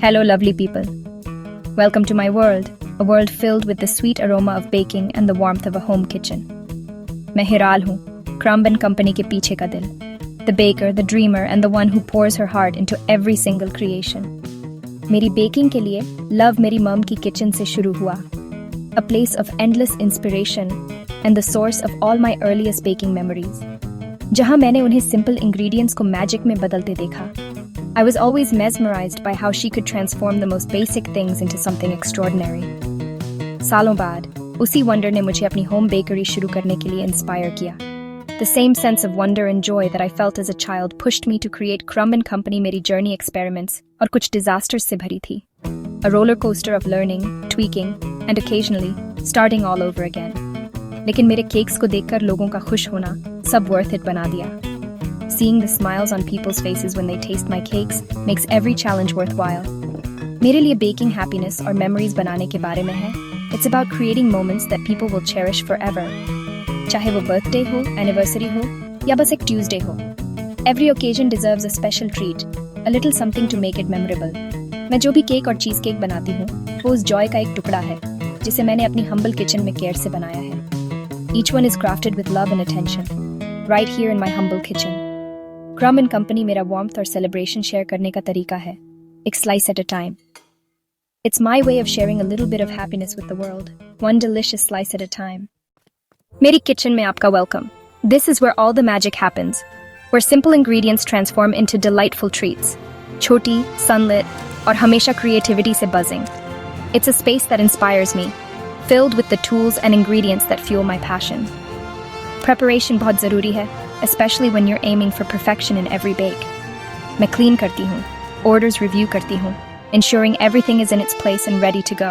Hello, lovely people. Welcome to my world, a world filled with the sweet aroma of baking and the warmth of a home kitchen. मैं हिराल हूँ, Crumb and Company के पीछे का दिल. The baker, the dreamer, and the one who pours her heart into every single creation. मेरी baking के लिए love मेरी mom की kitchen से शुरू हुआ. A place of endless inspiration and the source of all my earliest baking memories. जहाँ मैंने उन्हें simple ingredients को magic में बदलते देखा. I was always mesmerized by how she could transform the most basic things into something extraordinary. सालों बाद, उसी wonder ने मुझे अपनी home bakery शुरू करने के लिए inspire किया. The same sense of wonder and joy that I felt as a child pushed me to create Crumb and Company मेरी journey experiments और कुछ disasters से भरी थी. A roller coaster of learning, tweaking, and occasionally starting all over again. लेकिन मेरे cakes को देखकर लोगों का खुश होना सब worth it बना दिया. Seeing the smiles on people's faces when they taste my cakes makes every challenge worthwhile. मेरे लिए baking happiness और memories बनाने के बारे में है. It's about creating moments that people will cherish forever. चाहे वो birthday हो, anniversary हो, या बस एक Tuesday हो. Every occasion deserves a special treat, a little something to make it memorable. मैं जो भी केक और चीज केक बनाती हूँ, वो उस joy का एक टुकड़ा है, जिसे मैंने अपनी humble kitchen में care से बनाया है. Each one is crafted with love and attention, right here in my humble kitchen. Crumb and Company मेरा warmth और celebration share करने का तरीका है, एक slice at a time. It's my way of sharing a little bit of happiness with the world, one delicious slice at a time. मेरी kitchen में आपका welcome. This is where all the magic happens, where simple ingredients transform into delightful treats. छोटी, sunlit, और हमेशा creativity से buzzing. It's a space that inspires me, filled with the tools and ingredients that fuel my passion. Preparation बहुत ज़रूरी है, especially when you're aiming for perfection in every bake. मैं clean करती हूँ, orders review करती हूँ, ensuring everything is in its place and ready to go.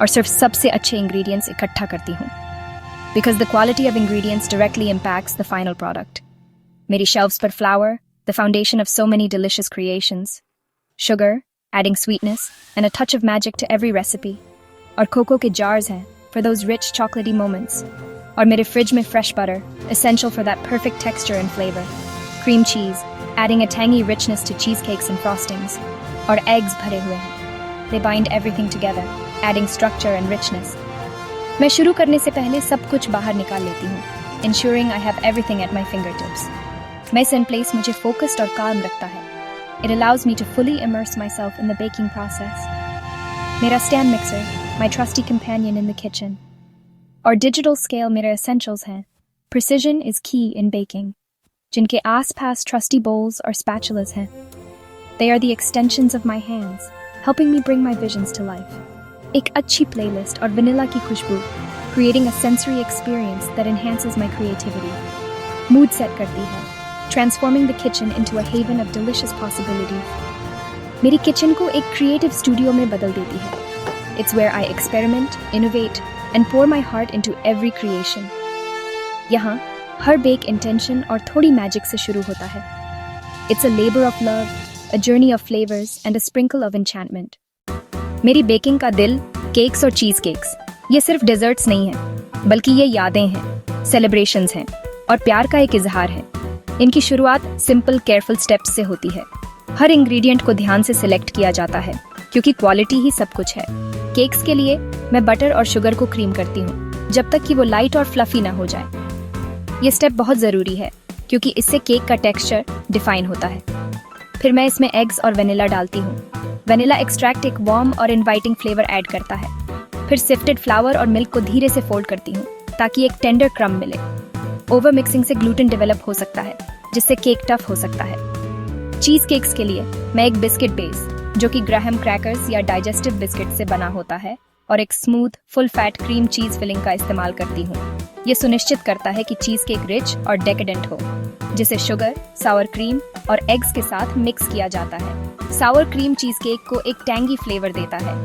और सिर्फ सबसे अच्छे ingredients इकट्ठा करती हूँ. Because the quality of ingredients directly impacts the final product. मेरी shelves पर flour, the foundation of so many delicious creations. Sugar, adding sweetness, and a touch of magic to every recipe. और cocoa के jars हैं, for those rich chocolatey moments. और मेरे fridge में fresh butter, essential for that perfect texture and flavor. Cream cheese, adding a tangy richness to cheesecakes and frostings. और eggs भरे हुए हैं. They bind everything together, adding structure and richness. मैं शुरू करने से पहले सब कुछ बाहर निकाल लेती हूँ, ensuring I have everything at my fingertips. Mess in place मुझे focused और calm रखता है. It allows me to fully immerse myself in the baking process. मेरा stand mixer, my trusty companion in the kitchen. और digital scale मेरे essentials हैं. Precision is key in baking. जिनके आस-पास trusty bowls और spatulas हैं. They are the extensions of my hands, helping me bring my visions to life. एक अच्छी playlist और vanilla की खुशबू, creating a sensory experience that enhances my creativity. Mood set करती है, transforming the kitchen into a haven of delicious possibilities. मेरी kitchen को एक creative studio में बदल देती है. It's where I experiment, innovate, and pour my heart into every creation. यहाँ हर bake intention और थोड़ी magic से शुरू होता है. It's a labor of love, a journey of flavors, and a sprinkle of enchantment. मेरी baking का दिल, cakes और cheese cakes, ये सिर्फ desserts नहीं हैं, बल्कि ये यादें हैं, celebrations हैं, और प्यार का एक इजहार है. इनकी शुरुआत simple, careful steps से होती है. हर ingredient को ध्यान से select किया जाता है, क्योंकि quality ही सब कुछ है. केक्स के लिए मैं बटर और शुगर को क्रीम करती हूँ, जब तक कि वो लाइट और फ्लफी ना हो जाए. ये स्टेप बहुत ज़रूरी है, क्योंकि इससे केक का टेक्सचर डिफाइन होता है. फिर मैं इसमें एग्स और वेनिला डालती हूँ. वेनिला एक्सट्रैक्ट एक वार्म और इनवाइटिंग फ्लेवर ऐड करता है. फिर सिफ्टेड फ्लावर और मिल्क को धीरे से फोल्ड करती हूँ, ताकि एक टेंडर क्रम्ब मिले. ओवर मिक्सिंग से ग्लूटेन डेवलप हो सकता है, जिससे केक टफ हो सकता है. चीज़ केक्स के लिए मैं एक बिस्किट बेस, जो कि ग्राहम क्रैकर्स या डाइजेस्टिव बिस्किट से बना होता है, और एक smooth full fat cream cheese filling का इस्तेमाल करती हूँ. ये सुनिश्चित करता है कि चीज केक रिच और डेकेडेंट हो, जिसे शुगर, सावर क्रीम और एग्स के साथ मिक्स किया जाता है. सावर क्रीम चीज केक को एक टैंगी फ्लेवर देता है.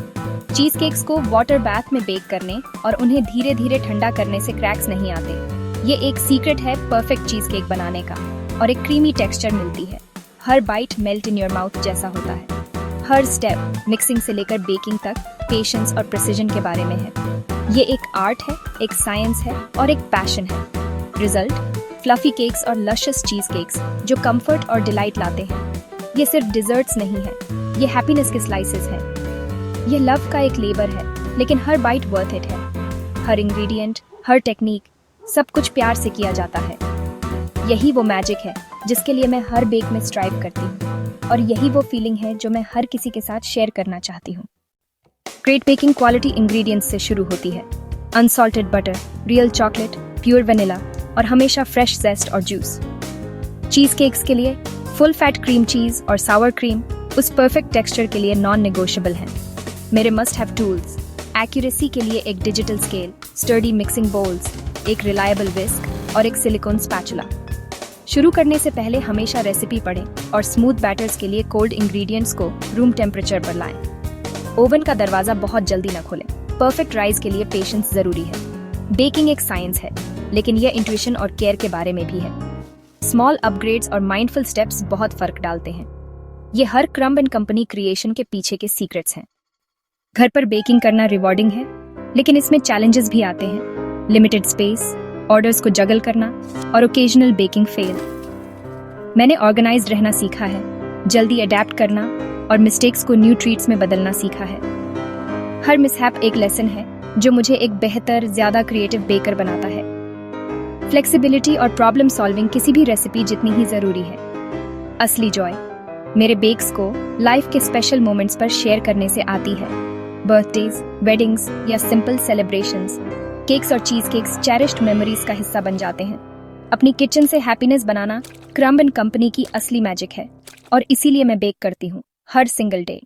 चीज केक्स को वाटर बाथ में बेक करने और उन्हें धीरे धीरे ठंडा करने से क्रैक्स नहीं आते. ये एक सीक्रेट है परफेक्ट चीज केक बनाने का, और एक क्रीमी टेक्सचर मिलती है. हर bite melt in your mouth जैसा होता है. हर स्टेप मिक्सिंग से लेकर बेकिंग तक पेशेंस और प्रिसिजन के बारे में है. ये एक आर्ट है, एक साइंस है और एक पैशन है. रिजल्ट फ्लफी केक्स और लशियस चीज केक्स जो कंफर्ट और डिलाइट लाते हैं. ये सिर्फ डिजर्ट्स नहीं है, ये हैप्पीनेस के स्लाइसेस हैं। ये लव का एक लेबर है, लेकिन हर बाइट वर्थ इट है। हर इंग्रेडिएंट, हर टेक्निक, सब कुछ प्यार से किया जाता है। यही वो मैजिक है जिसके लिए मैं हर बेक में स्ट्राइव करती हूँ, और यही वो फीलिंग है जो मैं हर किसी के साथ शेयर करना चाहती हूँ। ग्रेट बेकिंग क्वालिटी इंग्रेडिएंट्स से शुरू होती है। Unsalted butter, real chocolate, pure vanilla और हमेशा फ्रेश जेस्ट और जूस। चीज केक्स के लिए फुल फैट क्रीम चीज और सावर क्रीम उस परफेक्ट टेक्सचर के लिए नॉन नेगोशिएबल हैं। मेरे मस्ट हैव टूल्स, एक्यूरेसी के लिए एक digital scale, sturdy mixing bowls, एक रिलायबल विस्क और एक सिलिकॉन स्पैचुला। शुरू करने से पहले हमेशा रेसिपी पढ़ें और स्मूथ बैटर्स के लिए कोल्ड इंग्रेडिएंट्स को रूम टेम्परेचर पर लाएं। ओवन का दरवाजा बहुत जल्दी न खोलें। परफेक्ट राइज के लिए पेशेंस जरूरी है। बेकिंग एक साइंस है, लेकिन यह इंट्यूशन और केयर के बारे में भी है। स्मॉल अपग्रेड्स और माइंडफुल स्टेप्स बहुत फर्क डालते हैं। ये हर क्रम्ब एंड कंपनी क्रिएशन के पीछे के सीक्रेट्स हैं। घर पर बेकिंग करना रिवॉर्डिंग है, लेकिन इसमें चैलेंजेस भी आते हैं। लिमिटेड स्पेस, ऑर्डर्स को जगल करना और ओकेजनल बेकिंग फेल। मैंने ऑर्गेनाइज्ड रहना सीखा है, जल्दी अडेप्ट करना और मिस्टेक्स को न्यू ट्रीट्स में बदलना सीखा है। हर मिसहैप एक लेसन है जो मुझे एक बेहतर, ज्यादा क्रिएटिव बेकर बनाता है। फ्लेक्सिबिलिटी और प्रॉब्लम सॉल्विंग किसी भी रेसिपी जितनी ही जरूरी है। असली जॉय मेरे बेक्स को लाइफ के स्पेशल मोमेंट्स पर शेयर करने से आती है। बर्थडेज, वेडिंग्स या सिंपल सेलिब्रेशंस, केक्स और चीज केक्स चेरिश्ड मेमोरीज का हिस्सा बन जाते हैं। अपनी किचन से happiness banana crumb and company की असली मैजिक है, और इसीलिए मैं बेक करती हूँ हर सिंगल डे।